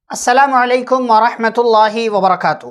السلام علیکم ورحمۃ اللہ وبرکاتہ۔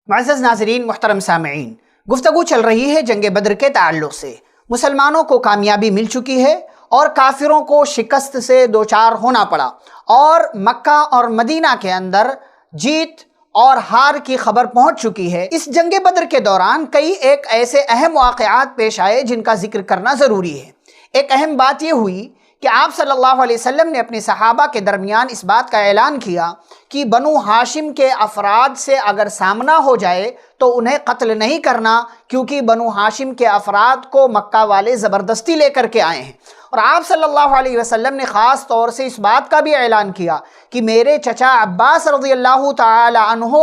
معزز ناظرین، محترم سامعین، گفتگو چل رہی ہے جنگ بدر کے تعلق سے۔ مسلمانوں کو کامیابی مل چکی ہے اور کافروں کو شکست سے دوچار ہونا پڑا، اور مکہ اور مدینہ کے اندر جیت اور ہار کی خبر پہنچ چکی ہے۔ اس جنگ بدر کے دوران کئی ایک ایسے اہم واقعات پیش آئے جن کا ذکر کرنا ضروری ہے۔ ایک اہم بات یہ ہوئی کہ آپ صلی اللہ علیہ وسلم نے اپنے صحابہ کے درمیان اس بات کا اعلان کیا کہ بنو ہاشم کے افراد سے اگر سامنا ہو جائے تو انہیں قتل نہیں کرنا، کیونکہ بنو ہاشم کے افراد کو مکہ والے زبردستی لے کر کے آئے ہیں۔ اور آپ صلی اللہ علیہ وسلم نے خاص طور سے اس بات کا بھی اعلان کیا کہ میرے چچا عباس رضی اللہ تعالی عنہ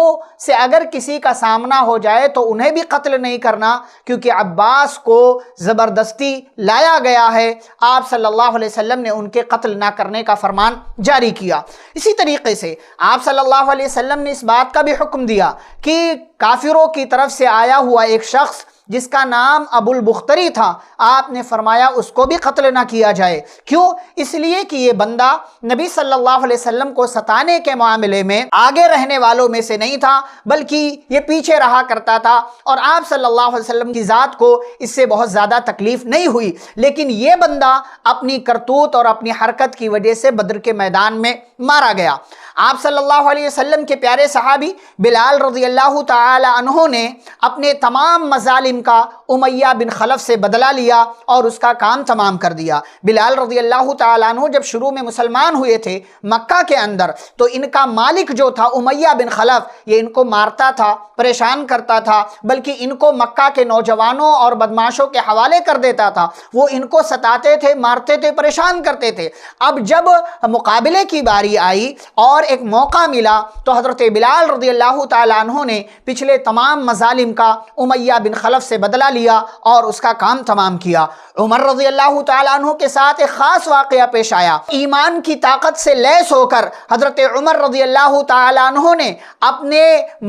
سے اگر کسی کا سامنا ہو جائے تو انہیں بھی قتل نہیں کرنا، کیونکہ عباس کو زبردستی لایا گیا ہے۔ آپ صلی اللہ علیہ وسلم نے ان کے قتل نہ کرنے کا فرمان جاری کیا۔ اسی طریقے سے آپ صلی اللہ علیہ وسلم نے اس بات کا بھی حکم دیا کہ کافروں کی طرف سے آیا ہوا ایک شخص جس کا نام ابو البختری تھا، آپ نے فرمایا اس کو بھی قتل نہ کیا جائے۔ کیوں؟ اس لیے کہ یہ بندہ نبی صلی اللہ علیہ وسلم کو ستانے کے معاملے میں آگے رہنے والوں میں سے نہیں تھا، بلکہ یہ پیچھے رہا کرتا تھا، اور آپ صلی اللہ علیہ وسلم کی ذات کو اس سے بہت زیادہ تکلیف نہیں ہوئی، لیکن یہ بندہ اپنی کرتوت اور اپنی حرکت کی وجہ سے بدر کے میدان میں مارا گیا۔ آپ صلی اللہ علیہ وسلم کے پیارے صحابی بلال رضی اللہ تعالی عنہ نے اپنے تمام مظالم کا امیہ بن خلف سے بدلہ لیا اور اس کا کام تمام کر دیا۔ بلال رضی اللہ تعالی عنہ جب شروع میں مسلمان ہوئے تھے مکہ کے اندر، تو ان کا مالک جو تھا امیہ بن خلف، یہ ان کو مارتا تھا، پریشان کرتا تھا، بلکہ ان کو مکہ کے نوجوانوں اور بدماشوں کے حوالے کر دیتا تھا۔ وہ ان کو ستاتے تھے، مارتے تھے، پریشان کرتے تھے۔ اب جب مقابلے کی باری آئی اور ایک موقع ملا تو حضرت بلال رضی اللہ تعالیٰ عنہ نے پچھلے تمام مظالم کا امیہ بن خلف سے بدلہ لیا اور اس کا کام تمام کیا۔ عمر رضی اللہ تعالیٰ عنہ کے ساتھ ایک خاص واقعہ پیش آیا۔ ایمان کی طاقت سے لیس ہو کر حضرت عمر رضی اللہ تعالیٰ عنہ نے اپنے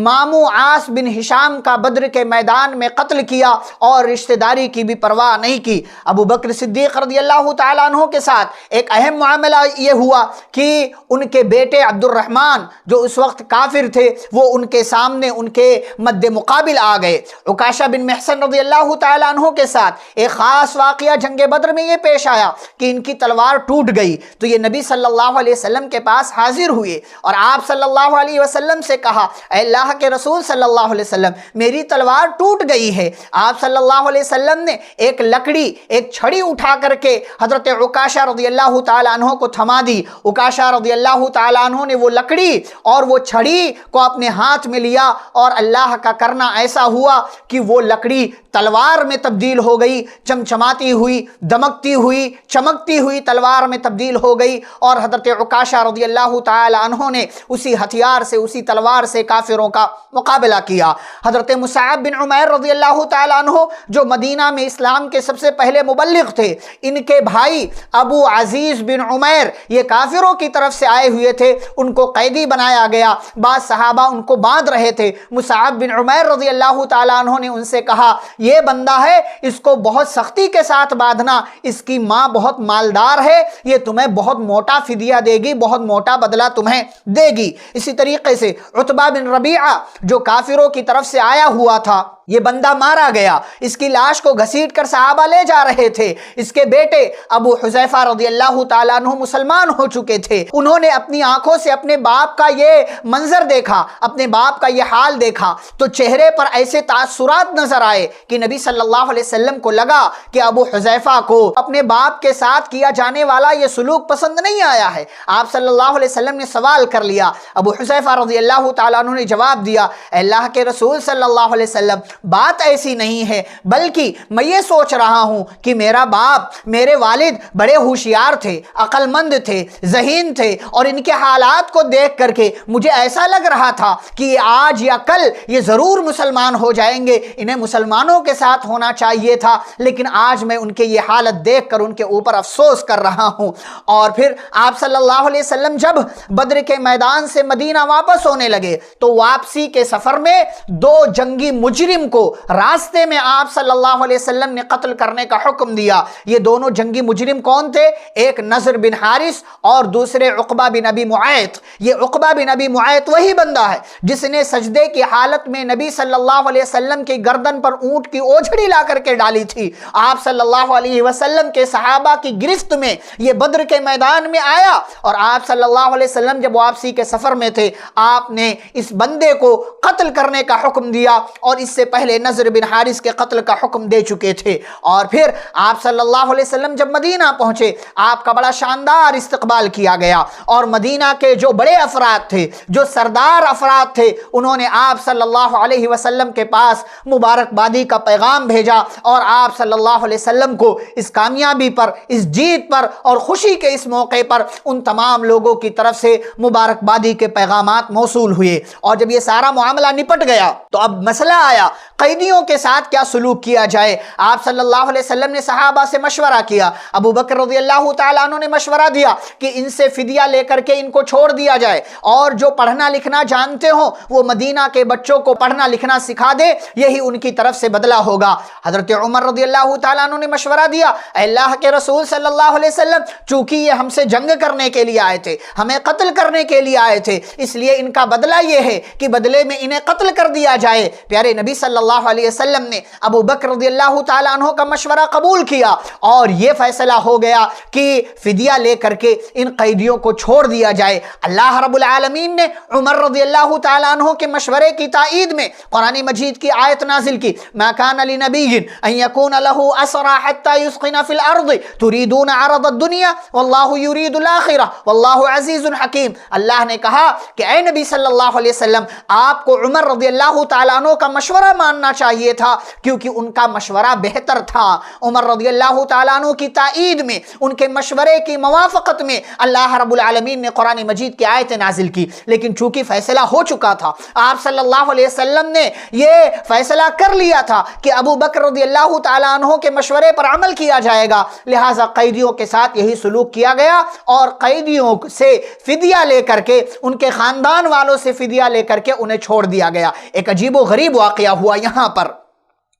ماموں عاص بن ہشام کا بدر کے میدان میں قتل کیا اور رشتہ داری کی بھی پرواہ نہیں کی۔ ابو بکر صدیق رضی اللہ تعالیٰ عنہ کے ساتھ ایک اہم معاملہ یہ ہوا کہ ان کے بیٹے عبد الرحمن جو اس وقت کافر تھے، وہ ان کے سامنے ان کے مد مقابل آ گئے۔ عکاشہ بن محصن رضی اللہ تعالیٰ عنہ کے ساتھ ایک خاص واقعہ جنگ بدر میں یہ پیش آیا کہ ان کی تلوار ٹوٹ گئی، تو یہ نبی صلی اللہ علیہ وسلم کے پاس حاضر ہوئے اور آپ صلی اللہ علیہ وسلم سے کہا، اے اللہ کے رسول صلی اللہ علیہ وسلم، میری تلوار ٹوٹ گئی ہے۔ آپ صلی اللہ علیہ وسلم نے ایک لکڑی، ایک چھڑی اٹھا کر کے حضرت عکاشہ رضی اللہ تعالیٰ عنہ کو تھما دی۔ عکاشہ رضی اللہ تعالیٰ عنہ نے وہ لکڑی اور وہ چھڑی کو اپنے ہاتھ میں لیا، اور اللہ کا کرنا ایسا ہوا کہ وہ لکڑی تلوار میں تبدیل ہو گئی، چمچماتی ہوئی، دمکتی ہوئی، چمکتی ہوئی تلوار میں تبدیل ہو گئی، اور حضرت عکاشہ رضی اللہ تعالی عنہ نے اسی ہتھیار سے، اسی تلوار سے کافروں کا مقابلہ کیا۔ حضرت مصعب بن عمیر رضی اللہ تعالی عنہ جو مدینہ میں اسلام کے سب سے پہلے مبلغ تھے، ان کے بھائی ابو عزیز بن عمیر یہ کافروں کی طرف سے آئے ہوئے تھے، ان کو قیدی بنایا گیا۔ بعض صحابہ ان کو باندھ رہے تھے۔ مصعب بن عمیر رضی اللہ تعالی عنہ نے ان سے کہا، یہ بندہ ہے، اس کو بہت سختی کے ساتھ باندھنا، اس کی ماں بہت مالدار ہے، یہ تمہیں بہت موٹا فدیہ دے گی، بہت موٹا بدلہ تمہیں دے گی۔ اسی طریقے سے عتبہ بن ربیعہ جو کافروں کی طرف سے آیا ہوا تھا، یہ بندہ مارا گیا، اس کی لاش کو گھسیٹ کر صحابہ لے جا رہے تھے۔ اس کے بیٹے ابو حذیفہ رضی اللہ تعالیٰ عنہ مسلمان ہو چکے تھے، انہوں نے اپنی آنکھوں سے اپنے باپ کا یہ منظر دیکھا، اپنے باپ کا یہ حال دیکھا، تو چہرے پر ایسے تاثرات نظر آئے کہ نبی صلی اللہ علیہ وسلم کو لگا کہ ابو حذیفہ کو اپنے باپ کے ساتھ کیا جانے والا یہ سلوک پسند نہیں آیا ہے۔ آپ صلی اللہ علیہ وسلم نے سوال کر لیا۔ ابو حذیفہ رضی اللہ تعالیٰ عنہ نے جواب دیا، اے اللہ کے رسول صلی اللہ علیہ وسلم، بات ایسی نہیں ہے، بلکہ میں یہ سوچ رہا ہوں کہ میرا باپ، میرے والد بڑے ہوشیار تھے، عقل مند تھے، ذہین تھے، اور ان کے حالات کو دیکھ کر کے مجھے ایسا لگ رہا تھا کہ آج یا کل یہ ضرور مسلمان ہو جائیں گے، انہیں مسلمانوں کے ساتھ ہونا چاہیے تھا، لیکن آج میں ان کے یہ حالت دیکھ کر ان کے اوپر افسوس کر رہا ہوں۔ اور پھر آپ صلی اللہ علیہ وسلم جب بدر کے میدان سے مدینہ واپس ہونے لگے تو واپسی کے سفر میں دو جنگی مجرم کو راستے میں آپ صلی اللہ علیہ وسلم نے قتل کرنے کا حکم دیا۔ یہ دونوں جنگی مجرم کون تھے؟ ایک نضر بن حارث اور دوسرے عقبہ بن ابی معیط۔ یہ عقبہ بن ابی معیط وہی بندہ ہے جس نے سجدے کی حالت میں نبی صلی اللہ علیہ وسلم کی گردن پر اونٹ کی اوجھڑی لا کر کے ڈالی تھی۔ آپ صلی اللہ علیہ وسلم کے صحابہ کی گرفت میں یہ بدر کے میدان میں آیا، اور آپ صلی اللہ علیہ وسلم جب واپسی کے سفر میں تھے، آپ نے اس بندے کو قتل کرنے کا حکم دیا، اور اس سے پہلے نضر بن حارث کے قتل کا حکم دے چکے تھے۔ اور پھر آپ صلی اللہ علیہ وسلم جب مدینہ پہنچے، آپ کا بڑا شاندار استقبال کیا گیا، اور مدینہ کے جو بڑے افراد تھے، جو سردار افراد تھے، انہوں نے آپ صلی اللہ علیہ وسلم کے پاس مبارکبادی کا پیغام بھیجا، اور آپ صلی اللہ علیہ وسلم کو اس کامیابی پر، اس جیت پر اور خوشی کے اس موقع پر ان تمام لوگوں کی طرف سے مبارکبادی کے پیغامات موصول ہوئے۔ اور جب یہ سارا معاملہ نپٹ گیا تو اب مسئلہ آیا قیدیوں کے ساتھ کیا سلوک کیا جائے۔ آپ صلی اللہ علیہ وسلم نے صحابہ سے مشورہ کیا، ابو بکر رضی اللہ تعالیٰ عنہ نے مشورہ دیا کہ ان سے فدیہ لے کر کے ان کو چھوڑ دیا جائے، اور جو پڑھنا لکھنا جانتے ہوں وہ مدینہ کے بچوں کو پڑھنا لکھنا سکھا دے، یہی ان کی طرف سے بدلہ ہوگا۔ حضرت عمر رضی اللہ تعالیٰ عنہ نے مشورہ دیا، اے اللہ کے رسول صلی اللہ علیہ وسلم، چونکہ یہ ہم سے جنگ کرنے کے لیے آئے تھے، ہمیں قتل کرنے کے لیے آئے تھے، اس لیے ان کا بدلہ یہ ہے کہ بدلے میں انہیں قتل کر دیا جائے۔ پیارے نبی صلی اللہ علیہ وسلم نے ابو بکر رضی اللہ تعالیٰ عنہ کا مشورہ قبول کیا، اور یہ فیصلہ ہو گیا کہ فدیہ لے کر کے ان قیدیوں کو چھوڑ دیا جائے۔ اللہ رب العالمین نے عمر رضی اللہ تعالیٰ عنہ کے مشورے کی تائید میں قرآن مجید کی آیت نازل کی، ما کان لنبی ان یکون له اسرى حتى يثخن في الارض تريدون عرض الدنيا واللہ يريد الاخرہ واللہ عزیز حکیم۔ اللہ نے کہا کہ اے نبی صلی اللہ علیہ وسلم، آپ کو عمر رضی اللہ تعالیٰ عنہ کا مشورہ ماننا چاہیے تھا، کیونکہ ان کا مشورہ بہتر تھا۔ عمر رضی اللہ تعالیٰ عنہ کی تائید میں، ان کے مشورے کی موافقت میں اللہ رب العالمین نے قرآن مجید کی آیت نازل کی، لیکن چونکہ فیصلہ ہو چکا تھا، آپ صلی اللہ علیہ وسلم نے یہ فیصلہ کر لیا تھا کہ ابو بکر رضی اللہ تعالیٰ عنہ کے مشورے پر عمل کیا جائے گا، لہٰذا قیدیوں کے ساتھ یہی سلوک کیا گیا، اور قیدیوں سے فدیہ لے کر کے، ان کے خاندان والوں سے فدیہ لے کر کے انہیں چھوڑ دیا گیا۔ ایک عجیب و غریب واقعہ ہوا یہاں پر،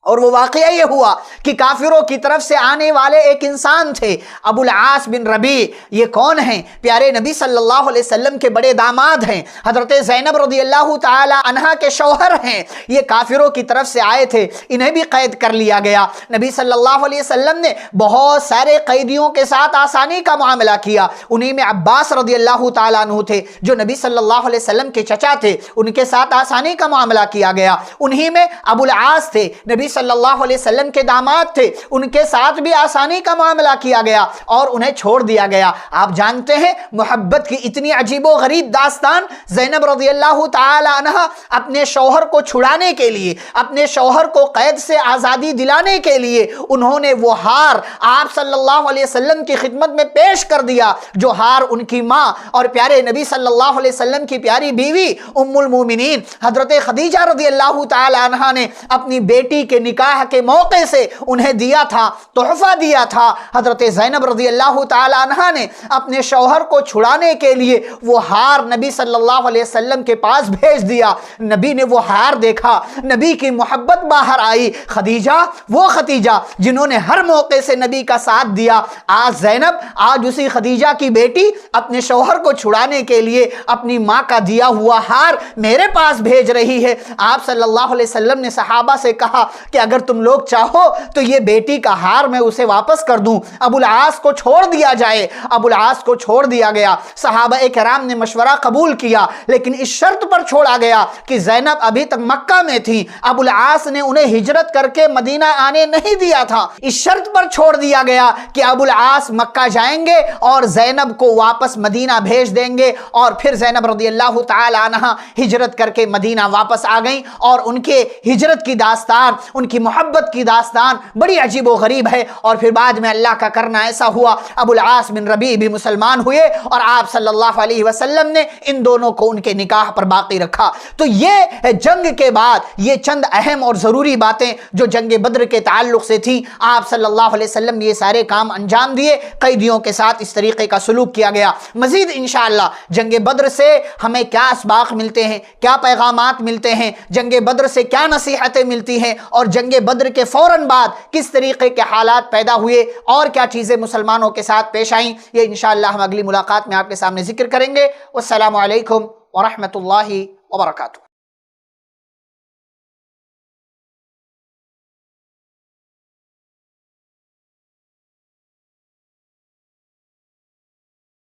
اور وہ واقعہ یہ ہوا کہ کافروں کی طرف سے آنے والے ایک انسان تھے، ابو العاص بن ربیع۔ یہ کون ہیں؟ پیارے نبی صلی اللہ علیہ وسلم کے بڑے داماد ہیں، حضرت زینب رضی اللہ تعالی عنہا کے شوہر ہیں۔ یہ کافروں کی طرف سے آئے تھے، انہیں بھی قید کر لیا گیا۔ نبی صلی اللہ علیہ وسلم نے بہت سارے قیدیوں کے ساتھ آسانی کا معاملہ کیا۔ انہی میں عباس رضی اللہ تعالیٰ عنہ تھے، جو نبی صلی اللہ علیہ وسلم کے چچا تھے، ان کے ساتھ آسانی کا معاملہ کیا گیا۔ انہی میں ابو العاص تھے، نبی صلی اللہ علیہ وسلم کے داماد تھے، ان کے ساتھ بھی آسانی کا معاملہ کیا گیا اور انہیں چھوڑ دیا گیا۔ آپ جانتے ہیں محبت کی اتنی عجیب و غریب داستان، زینب رضی اللہ تعالی عنہ اپنے شوہر کو چھڑانے کے لیے، اپنے شوہر کو قید سے آزادی دلانے کے لیے، انہوں نے وہ ہار آپ صلی اللہ علیہ وسلم کی خدمت میں پیش کر دیا، جو ہار ان کی ماں اور پیارے نبی صلی اللہ علیہ وسلم کی پیاری بیوی ام المومنین حضرت خدیجہ رضی اللہ تعالی عنہ نے اپنی بیٹی کے نکاح کے موقع سے انہیں دیا تھا، تحفہ دیا تھا۔ حضرت زینب رضی اللہ تعالی عنہ نے اپنے شوہر کو چھڑانے کے لیے وہ ہار نبی صلی اللہ علیہ وسلم کے پاس بھیج دیا۔ نبی نے وہ ہار دیکھا، نبی کی محبت باہر آئی۔ خدیجہ، وہ خدیجہ جنہوں نے ہر موقع سے نبی کا ساتھ دیا، آج زینب، آج اسی خدیجہ کی بیٹی اپنے شوہر کو چھڑانے کے لیے اپنی ماں کا دیا ہوا ہار میرے پاس بھیج رہی ہے۔ آپ صلی اللہ علیہ وسلم نے صحابہ سے کہا کہ اگر تم لوگ چاہو تو یہ بیٹی کا ہار میں اسے واپس کر دوں، ابو العاص کو چھوڑ دیا جائے۔ ابو العاص کو چھوڑ دیا گیا۔ صحابہ کرام نے مشورہ قبول کیا، لیکن اس شرط پر چھوڑا گیا کہ زینب ابھی تک مکہ میں تھی، ابو العاص نے انہیں ہجرت کر کے مدینہ آنے نہیں دیا تھا۔ اس شرط پر چھوڑ دیا گیا کہ ابو العاص مکہ جائیں گے اور زینب کو واپس مدینہ بھیج دیں گے، اور پھر زینب رضی اللہ تعالی عنہ ہجرت کر کے مدینہ واپس آ گئیں، اور ان کے ہجرت کی داستان، ان کی محبت کی داستان بڑی عجیب و غریب ہے۔ اور پھر بعد میں اللہ کا کرنا ایسا ہوا، ابو العاص بن ربیع بھی مسلمان ہوئے اور آپ صلی اللہ علیہ وسلم نے ان دونوں کو ان کے نکاح پر باقی رکھا۔ تو یہ جنگ کے بعد یہ چند اہم اور ضروری باتیں جو جنگ بدر کے تعلق سے تھیں، آپ صلی اللہ علیہ وسلم نے یہ سارے کام انجام دیے، قیدیوں کے ساتھ اس طریقے کا سلوک کیا گیا۔ مزید انشاءاللہ جنگ بدر سے ہمیں کیا اسباق ملتے ہیں، کیا پیغامات ملتے ہیں، جنگ بدر سے کیا نصیحتیں ملتی ہیں، اور جنگ بدر کے فوراً بعد کس طریقے کے حالات پیدا ہوئے اور کیا چیزیں مسلمانوں کے ساتھ پیش آئیں، یہ انشاءاللہ ہم اگلی ملاقات میں آپ کے سامنے ذکر کریں گے۔ والسلام علیکم ورحمۃ اللہ وبرکاتہ۔